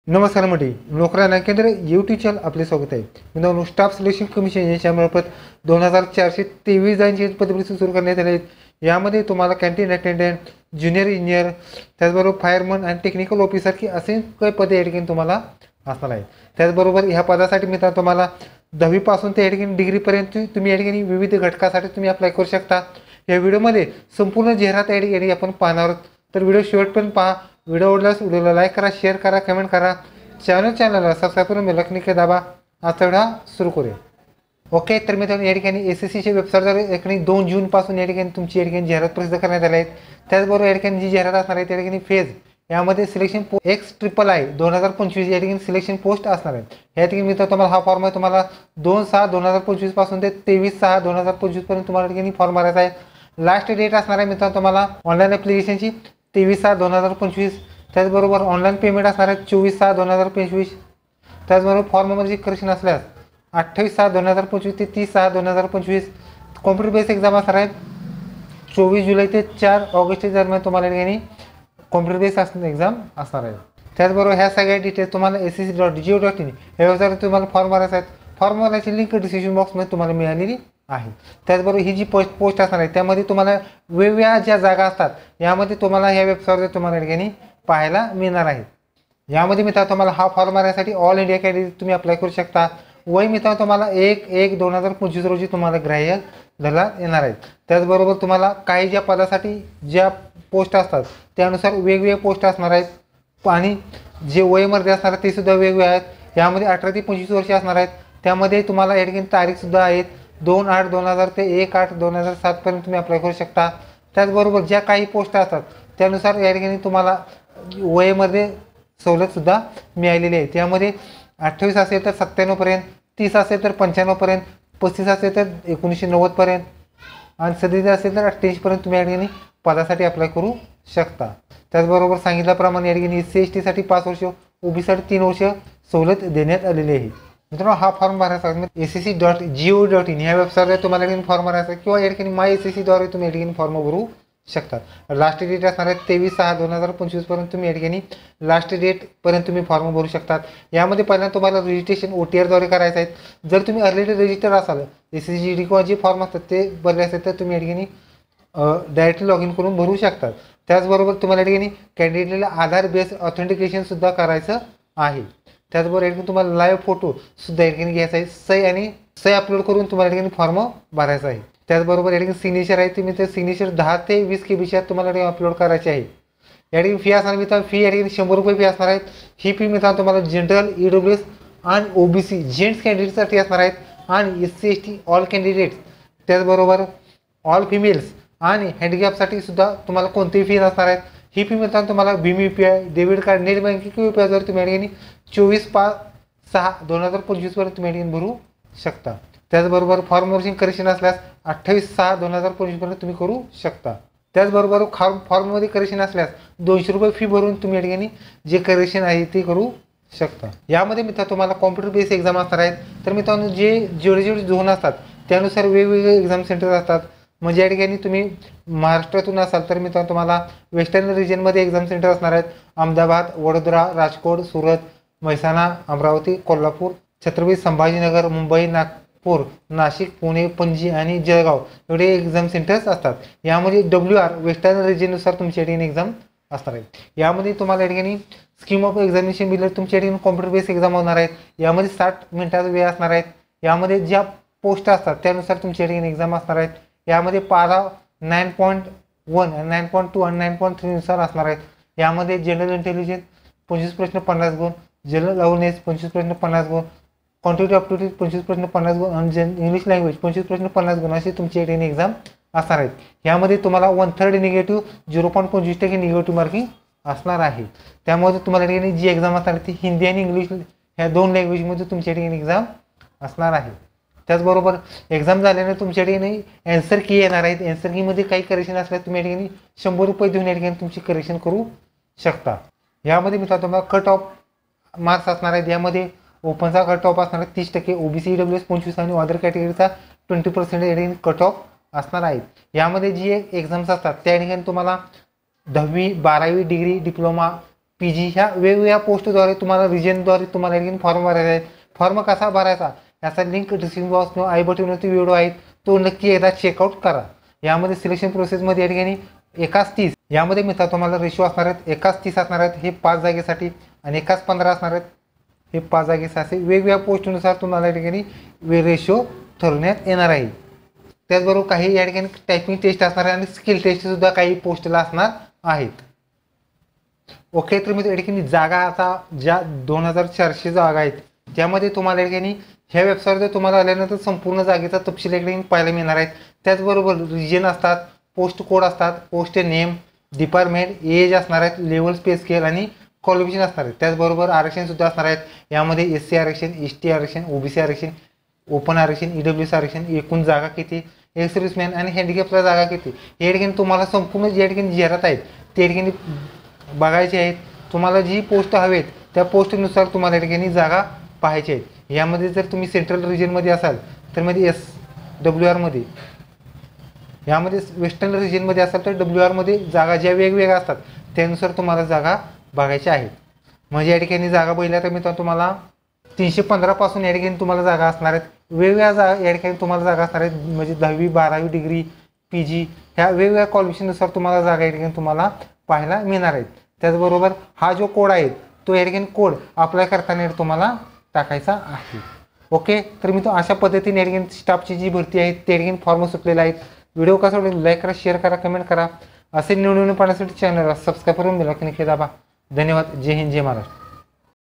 नमस्कार मंडळी, नोकऱ्यांना केंद्र यूट्यूब चॅनल आपले स्वागत आहे. मित्रांनो, स्टाफ सिलेक्शन कमिशन यांच्यामार्फत 2423 जागांची पदपरीक्षा सुरू करण्यात आली आहेत. यामध्ये तुम्हाला कॅन्टीन अटेंडंट, ज्युनियर इंजिनियर, त्याचबरोबर फायरमन आणि टेक्निकल ऑफिसर असे काही पदे या ठिकाणी तुम्हाला असणार आहेत. त्याचबरोबर ह्या पदासाठी मित्रांनो तुम्हाला 10वी पासून ते या ठिकाणी डिग्रीपर्यंत तुम्ही या ठिकाणी विविध घटकासाठी तुम्ही अप्लाय करू शकता. या व्हिडिओमध्ये संपूर्ण जाहिरात या ठिकाणी आपण पाहणार आहोत, तर व्हिडिओ शेवटपर्यंत पहा. व्हिडिओ आवडल्यास व्हिडिओला लाईक करा, शेअर करा, कमेंट करा. चॅनलला सबस्क्राईब करून बेल आयकॉन दाबा. आता व्हिडिओ सुरू करूया. ओके, तर मित्रांनो या ठिकाणी SSCच्या वेबसाईटवर या ठिकाणी 2 जूनपासून या ठिकाणी तुमची या ठिकाणी जाहिरात प्रसिद्ध करण्यात आली आहे. त्याचबरोबर या ठिकाणी जी जाहिरात असणार आहे त्या ठिकाणी फेज यामध्ये सिलेक्शन XIII 2025 या ठिकाणी सिलेक्शन पोस्ट असणार आहेत. या ठिकाणी मित्रांनो तुम्हाला हा फॉर्म आहे, तुम्हाला 2/6/2025 पासून ते 23/6/2025 पर्यंत तुम्हाला या ठिकाणी फॉर्म भरायचा आहे. लास्ट डेट असणार आहे मित्रांनो तुम्हाला ऑनलाईन ॲप्लिकेशनची 23/6/2025. त्याचबरोबर ऑनलाईन पेमेंट असणार आहे 24/6/2025. त्याचबरोबर फॉर्ममध्ये करेक्शन असल्यास 28/6/2025 ते 30/6/2025. कॉम्प्युटर बेस एक्झाम असणार आहे 24 जुलै ते 4 ऑगस्ट दरम्यान तुम्हाला या ठिकाणी कॉम्प्युटर बेस एक्झाम असणार आहे. त्याचबरोबर ह्या सगळ्या डिटेल्स तुम्हाला SSC.go.in या वेबसाईटवर तुम्हाला फॉर्म भरायचा आहे. फॉर्म भरण्याची लिंक डिस्क्रिप्शन बॉक्समध्ये तुम्हाला मिळालेली आहे. त्याचबरोबर ही जी पोस्ट असणार आहे त्यामध्ये तुम्हाला वेगवेगळ्या ज्या जागा असतात यामध्ये तुम्हाला ह्या वेबसाईटवर तुम्हाला या ठिकाणी पाहायला मिळणार आहे. यामध्ये मित्रांनो तुम्हाला हा फॉर्म भरण्यासाठी ऑल इंडिया कॅन्डिडेट तुम्ही अप्लाय करू शकता. वय मित्रांनो तुम्हाला 1/1/2025 रोजी तुम्हाला ग्राह्य धरला येणार आहे. त्याचबरोबर तुम्हाला काही ज्या पदासाठी ज्या पोस्ट असतात त्यानुसार वेगवेगळे पोस्ट असणार आहेत आणि जे वयमध्ये असणार ते सुद्धा वेगवेगळे आहेत. यामध्ये 18 ते 25 वर्षे असणार आहेत. त्यामध्ये तुम्हाला या ठिकाणी तारीखसुद्धा आहेत 2/8/2000 ते 1/8/2007 पर्यंत तुम्ही अप्लाय करू शकता. त्याचबरोबर ज्या काही पोस्ट असतात त्यानुसार या ठिकाणी तुम्हाला वयमध्ये सवलतसुद्धा मिळालेली आहे. त्यामध्ये 28 असेल तर 97 पर्यंत, 30 असेल तर 95 पर्यंत, 35 असेल तर 1990 पर्यंत आणि 37 असेल तर 88 पर्यंत तुम्ही या ठिकाणी पदासाठी अप्लाय करू शकता. त्याचबरोबर सांगितल्याप्रमाणे या ठिकाणी SC/ST साठी 5 वर्ष, OBC साठी 3 वर्ष सवलत देण्यात आलेली आहे. मित्रांनो, हा फॉर्म भरायचा SSC.go.in या वेबसाईटवर तुम्हाला या ठिकाणी फॉर्म भरायचा किंवा या ठिकाणी माय SSC द्वारे तुम्ही या ठिकाणी फॉर्म भरू शकता. लास्ट डेट असणार आहे 23/6/2025 पर्यंत तुम्ही या ठिकाणी लास्ट डेट पर्यंत तुम्ही फॉर्म भरू शकतात. यामध्ये पहिल्यांदा तुम्हाला रजिस्ट्रेशन OTR द्वारे करायचं आहे. जर तुम्ही अर्लीली रजिस्टर असाल SSC किंवा जे फॉर्म असतात ते भरले असेल तर तुम्ही या ठिकाणी डायरेक्टली लॉग इन करून भरू शकतात. त्याचबरोबर तुम्हाला या ठिकाणी कॅन्डिडेटला आधार बेस्ड ऑथेंटिकेशनसुद्धा करायचं आहे. त्याचबरोबर या ठिकाणी तुम्हाला लाईव्ह फोटोसुद्धा या ठिकाणी घ्यायचा आहे. सही अपलोड करून तुम्हाला या ठिकाणी फॉर्म भरायचा आहे. त्याचबरोबर या ठिकाणी सिग्नेचर आहे, तुम्ही ते सिग्नेचर 10 ते 20 KBच्या तुम्हाला अपलोड करायचे आहे. या ठिकाणी फी असणार मित्रांनो, फी या ठिकाणी 100 रुपये फी असणार आहेत. ही फी मित्रांनो तुम्हाला जनरल, EWS आणि OBC जेंट्स कॅन्डिडेटसाठी असणार आहेत आणि SC/ST ऑल कॅन्डिडेट्स, त्याचबरोबर ऑल फिमेल्स आणि हँडिकॅपसाठी सुद्धा तुम्हाला कोणतीही फी नसणार आहेत. ही फी मित्रांनो तुम्हाला Bhim UPI, debit card, net banking किंवा UPIद्वारे तुम्ही या ठिकाणी 24/6/2025 पर्यंत तुम्ही या ठिकाणी भरू शकता. त्याचबरोबर फॉर्म वरची करेक्शन असल्यास 28/6/2025 पर्यंत तुम्ही करू शकता. त्याचबरोबर फॉर्ममध्ये करेक्शन असल्यास 200 रुपये फी भरून तुम्ही या ठिकाणी जे करेक्शन आहे ते करू शकता. यामध्ये मित्रांनो तुम्हाला कॉम्प्युटर बेस एक्झाम असणार आहेत. तर मित्रांनो जेवढे झोन असतात त्यानुसार वेगवेगळे एक्झाम सेंटर असतात. म्हणजे या ठिकाणी तुम्ही महाराष्ट्रातून असाल तर मित्रांनो तुम्हाला वेस्टर्न रिजनमध्ये एक्झाम सेंटर असणार आहेत. अहमदाबाद, वडोदरा, राजकोट, सुरत, म्हैसाणा, अमरावती, कोल्हापूर, छत्रपती संभाजीनगर, मुंबई, नागपूर, नाशिक, पुणे, पणजी आणि जळगाव एवढे एक्झाम सेंटर्स असतात. यामध्ये WR वेस्टर्न रिजननुसार तुमच्या ठिकाणी एक्झाम असणार आहेत. यामध्ये तुम्हाला या ठिकाणी स्कीम ऑफ एक्झामिनेशन दिलं तुमच्या ठिकाणी कॉम्प्युटर बेस एक्झाम होणार आहेत. यामध्ये 60 मिनिटाचा वेळ असणार आहेत. यामध्ये ज्या पोस्ट असतात त्यानुसार तुमच्या ठिकाणी एक्झाम असणार आहेत. यामध्ये पारा 9.1 आणि 9.2 आणि 9.3 नुसार असणार आहेत. यामध्ये जनरल इंटेलिजन्स 25 प्रश्न 50 गुण, जनरल अवेअरनेस 25 प्रश्न 50 गुण, क्वांटिटी ॲप्टिट्यूड 25 प्रश्न 50 गुण आणि इंग्लिश लँग्वेज 25 प्रश्न 50 गुण अशी तुमची या ठिकाणी एक्झाम असणार आहेत. यामध्ये तुम्हाला 1/3 निगेटिव्ह 0.25% निगेटिव्ह मार्किंग असणार आहे. त्यामुळे तुम्हाला या ठिकाणी जी एक्झाम असणार ती हिंदी आणि इंग्लिश ह्या 2 लँग्वेजमध्ये तुमच्या ठिकाणी एक्झाम असणार आहे. त्याचबरोबर एक्झाम झाल्याने तुमच्या ठिकाणी ॲन्सर की येणार आहेत. ॲन्सर कीमध्ये काही करेक्शन असल्यास तुम्ही या ठिकाणी 100 रुपये देऊन या ठिकाणी तुमची करेक्शन करू शकता. यामध्ये मित्रांनो तुम्हाला कट ऑफ मार्क्स असणार आहेत. यामध्ये ओपनचा कट ऑफ असणार आहे 30%, OBC EWS 25 आणि अदर कॅटेगरीचा 20% या ठिकाणी कट ऑफ असणार आहेत. यामध्ये जी एक्झाम्स असतात त्या ठिकाणी तुम्हाला 10वी 12वी डिग्री, डिप्लोमा PG ह्या वेगवेगळ्या पोस्टद्वारे तुम्हाला रिजनद्वारे तुम्हाला या ठिकाणी फॉर्म भरायचा आहे. फॉर्म कसा भरायचा याचा लिंक डिस्क्रिप्शन बॉक्स किंवा आय बटनवरती व्हिडिओ आहे, तो नक्की एकदा चेकआउट करा. यामध्ये सिलेक्शन प्रोसेसमध्ये या ठिकाणी 1:30 यामध्ये मित्र तुम्हाला रेशो असणार आहेत. 1:30 असणार आहेत हे 5 जागेसाठी आणि 1:15 असणार आहेत हे 5 जागेसाठी. वेगवेगळ्या पोस्टनुसार तुम्हाला या ठिकाणी रेशो ठरवण्यात येणार आहे. त्याचबरोबर काही या ठिकाणी टायपिंग टेस्ट असणार आहे आणि स्किल टेस्टसुद्धा काही पोस्टला असणार आहेत. ओके, तर मित्र या ठिकाणी जागा आता ज्या 2400 जागा आहेत त्यामध्ये तुम्हाला या ठिकाणी ह्या वेबसाईटवर तुम्हाला आल्यानंतर संपूर्ण जागेचा तपशील या ठिकाणी पाहायला मिळणार आहेत. त्याचबरोबर रिजन असतात, पोस्ट कोड असतात, पोस्ट नेम, डिपार्टमेंट, एज असणार आहेत, लेवल पे स्केल आणि क्वालिफिकेशन असणार आहेत. त्याचबरोबर आरक्षणसुद्धा असणार आहेत. यामध्ये SC आरक्षण, ST आरक्षण, OBC आरक्षण, ओपन आरक्षण, EWS आरक्षण, एकूण जागा किती, एक्स सर्व्हिसमॅन आणि हँडिकॅपला जागा किती, या ठिकाणी तुम्हाला संपूर्ण ज्या ठिकाणी जाहिरात आहेत त्या ठिकाणी बघायचे आहेत. तुम्हाला जी पोस्ट हवेत त्या पोस्टनुसार तुम्हाला या ठिकाणी जागा पाहायची आहेत. यामध्ये जर तुम्ही सेंट्रल रिजनमध्ये असाल तर मध्ये SWR मध्ये, यामध्ये वेस्टर्न रिजनमध्ये असाल तर WR मध्ये जागा ज्या वेगवेगळ्या असतात त्यानुसार तुम्हाला जागा बघायच्या आहेत. म्हणजे या ठिकाणी जागा बघितल्या तर मित्रांनो तुम्हाला 315 पासून या ठिकाणी तुम्हाला जागा असणार आहेत. वेगवेगळ्या जागा या ठिकाणी तुम्हाला जागा असणार आहेत. म्हणजे 10वी 12वी डिग्री, PG ह्या वेगवेगळ्या क्वालिफिकेशननुसार तुम्हाला जागा या ठिकाणी तुम्हाला पाहायला मिळणार आहेत. त्याचबरोबर हा जो कोड आहे तो या ठिकाणी कोड अप्लाय करताना तुम्हाला टाकायचा आहे. ओके, तर मी तो अशा पद्धतीने या ठिकाणी स्टाफची जी भरती आहे त्या ठिकाणी फॉर्म सुटलेला आहे. व्हिडिओ कसा वाटला लाईक करा, शेअर करा, कमेंट करा. असे निवडून पाहण्यासाठी चॅनलला सबस्क्राईब करून बेल आयकॉन दाबा. धन्यवाद. जय हिंद, जय महाराष्ट्र.